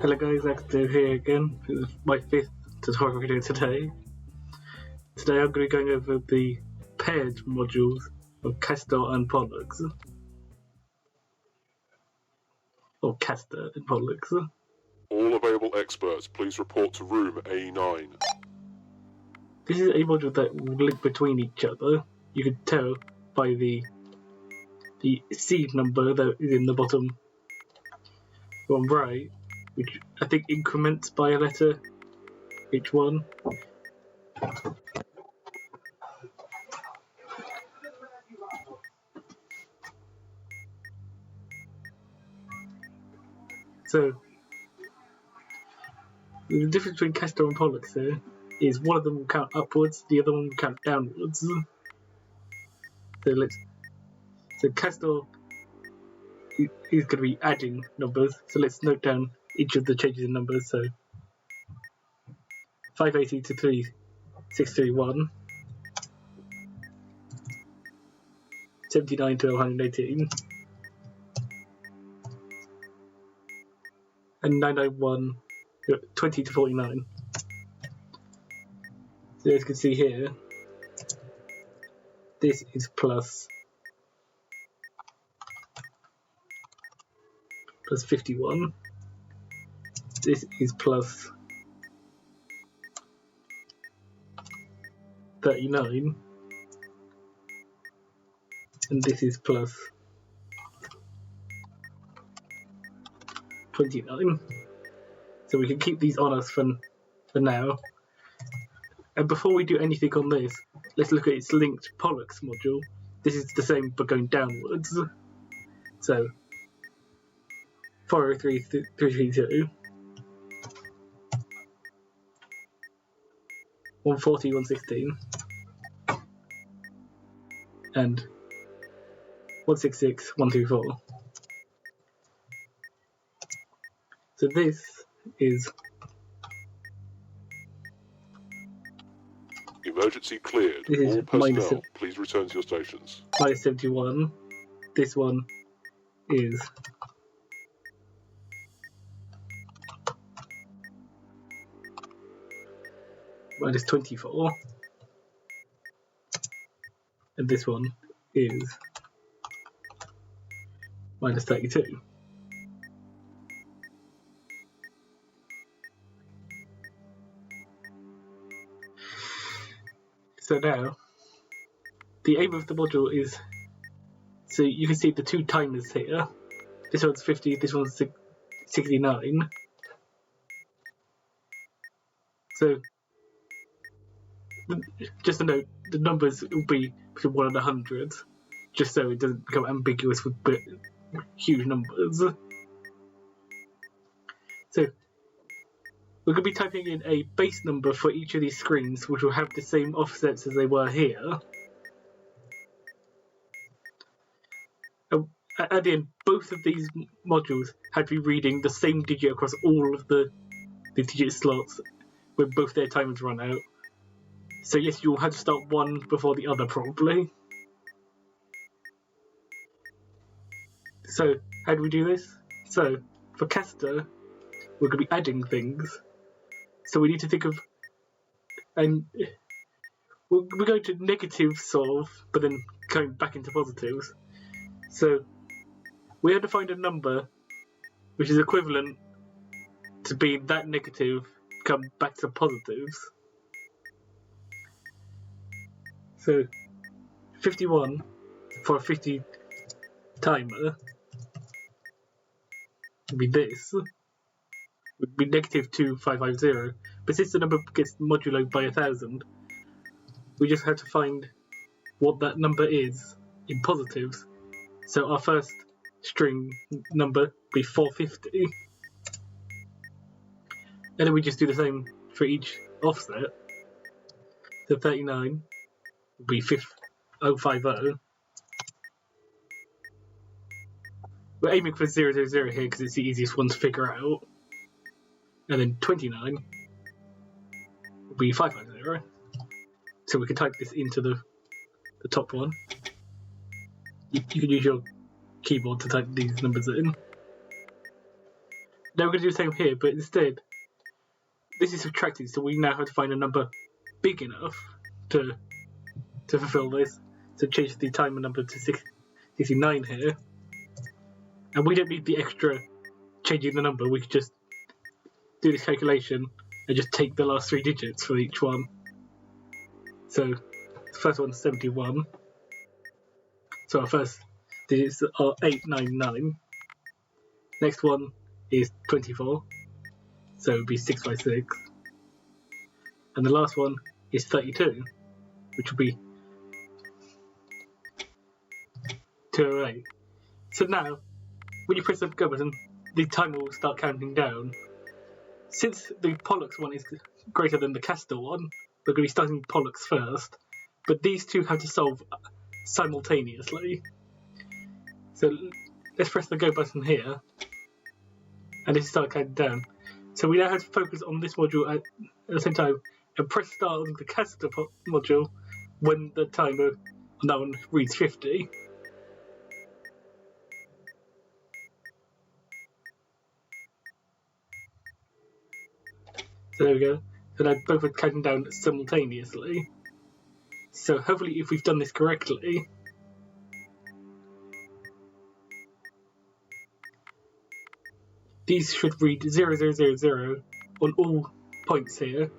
Hello guys, Asew here again. This is my 5th tutorial video today. Today I'm going to be going over the paired modules of Castor and Pollux. Or Castor and Pollux. All available experts, please report to room A9. This is a module that will link between each other. You can tell by the seed number that is in the bottom right, which I think increments by a letter each one. So the difference between Castor and Pollux here is one of them will count upwards, the other one will count downwards. So Castor is going to be adding numbers, so let's note down each of the changes in numbers. So 580 to 3631, 79 to 118, and 991, 20 to 49. So as you can see here, this is plus 51, this is plus 39, and this is plus 29. So we can keep these on us for now. And before we do anything on this, let's look at its linked Pollux module. This is the same but going downwards. So 403.332, 140, 116, and 166, 124. So this is Emergency cleared. This is All personnel, minus please return to your stations. minus 71. This one is minus 24. And this one is minus 32. So now, the aim of the module is, so you can see the two timers here. This one's 50, this one's 69. So, just a note, the numbers will be between 1 and 100, just so it doesn't become ambiguous with huge numbers. So, we're going to be typing in a base number for each of these screens, which will have the same offsets as they were here. At the end, both of these modules had to be reading the same digit across all of the digit slots when both their timers run out. So yes, you'll have to start one before the other probably. So how do we do this? So for Castor, we're going to be adding things. So we need to think of, and we're going to negative solve, but then going back into positives. So we have to find a number which is equivalent to being that negative, come back to positives. So 51 for a 50 timer would be this. Would be negative 2550. But since the number gets modulo by 1000, we just have to find what that number is in positives. So our first string number would be 450. And then we just do the same for each offset. So 39 would be 050. We're aiming for 000 here because it's the easiest one to figure out. And then 29 will be 550. So we can type this into the top one. You can use your keyboard to type these numbers in. Now we're going to do the same here, but instead, this is subtracted, so we now have to find a number big enough to fulfill this. So change the timer number to 69 here. And we don't need the extra changing the number, we could just do this calculation and just take the last 3 digits for each one. So the first one's 71. So our first digits are 899. Next one is 24. So it would be 6 by 6. And the last one is 32, which would be 208. So now, when you press the go button, the timer will start counting down. Since the Pollux one is greater than the Castor one, we're going to be starting Pollux first, but these two have to solve simultaneously. So let's press the go button here, and this start counting down. So we now have to focus on this module at the same time, and press start on the Castor module when the timer on that one reads 50. So there we go. So now both are counting down simultaneously. So hopefully if we've done this correctly, these should read 0000 on all points here.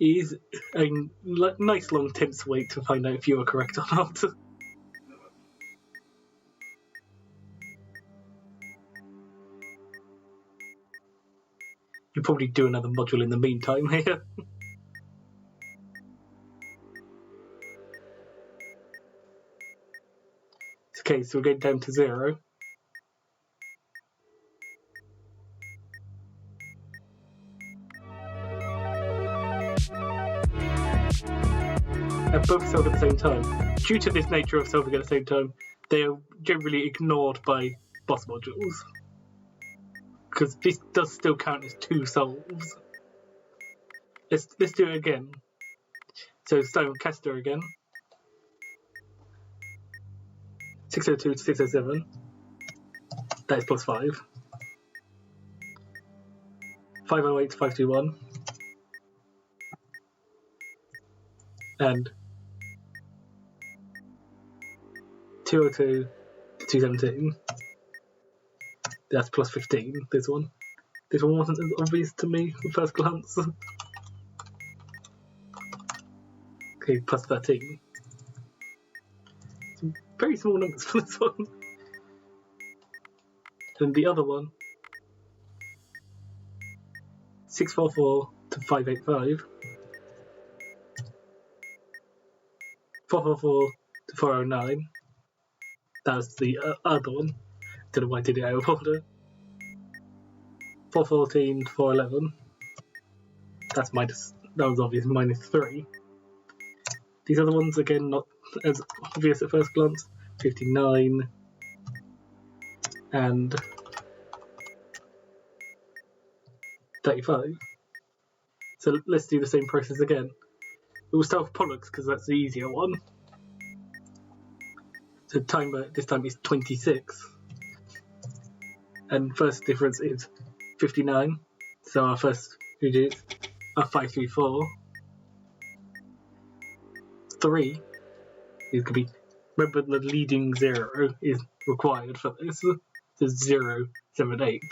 It is a nice long tense wait to find out if you are correct or not. You'll probably do another module in the meantime here. Okay, so we're going down to 0. And both solve at the same time. Due to this nature of solving at the same time, they are generally ignored by boss modules. Because this does still count as 2 solves. Let's do it again. So starting with Castor again. 602 to 607. That is plus 5. 508 to 521. And 202 to 217. That's plus 15, this one. This one wasn't as obvious to me at first glance. Okay, plus 13. Some very small numbers for this one. And the other one, 644 to 585. 444 to 409. That was the other one. Don't know why I did it out of order. 414 to 411. That's minus. That was obvious. Minus 3. These other ones again not as obvious at first glance. 59 and 35. So let's do the same process again. We'll start with Pollux because that's the easier one. So timer this time is 26. And first difference is 59. So our first few digits are 534. 3 is going to be, remember the leading 0 is required for this. So 0, 7, 8.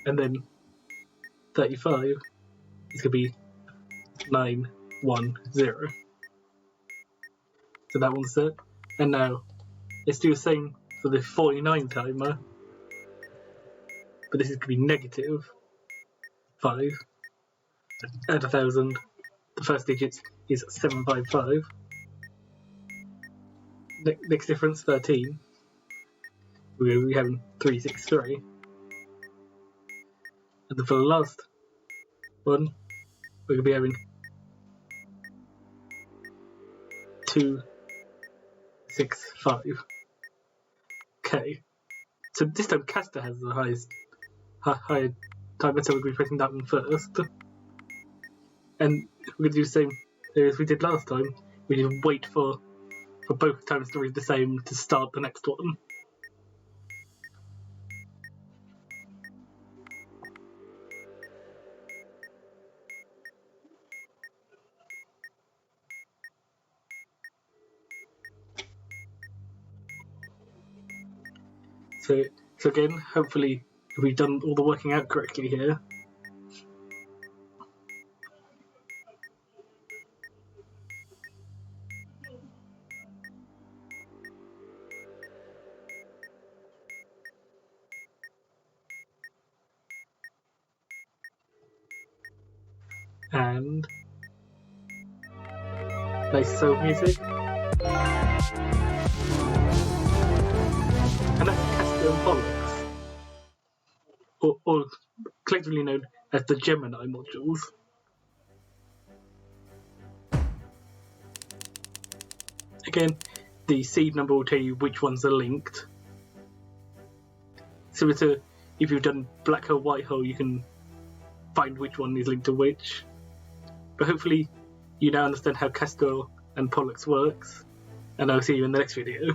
And then 35 is going to be 9, 1, 0. So that one's set. And now let's do the same for the 49 timer. But this is going to be negative 5. Add 1,000. The first digit is 755. Next difference, 13. We have 363. And then for the last one, we're going to be having 265. Okay. So this time Castor has the higher timer, so we're going to be pressing that one first. And we're going to do the same as we did last time. We didn't wait for both times to read the same to start the next one. So again, hopefully we've done all the working out correctly here. And nice soul music. And that's Castor and Pollux, or collectively known as the Gemini modules. Again, the seed number will tell you which ones are linked. Similar to if you've done black hole, white hole, you can find which one is linked to which. But hopefully you now understand how Castor and Pollux works, and I'll see you in the next video.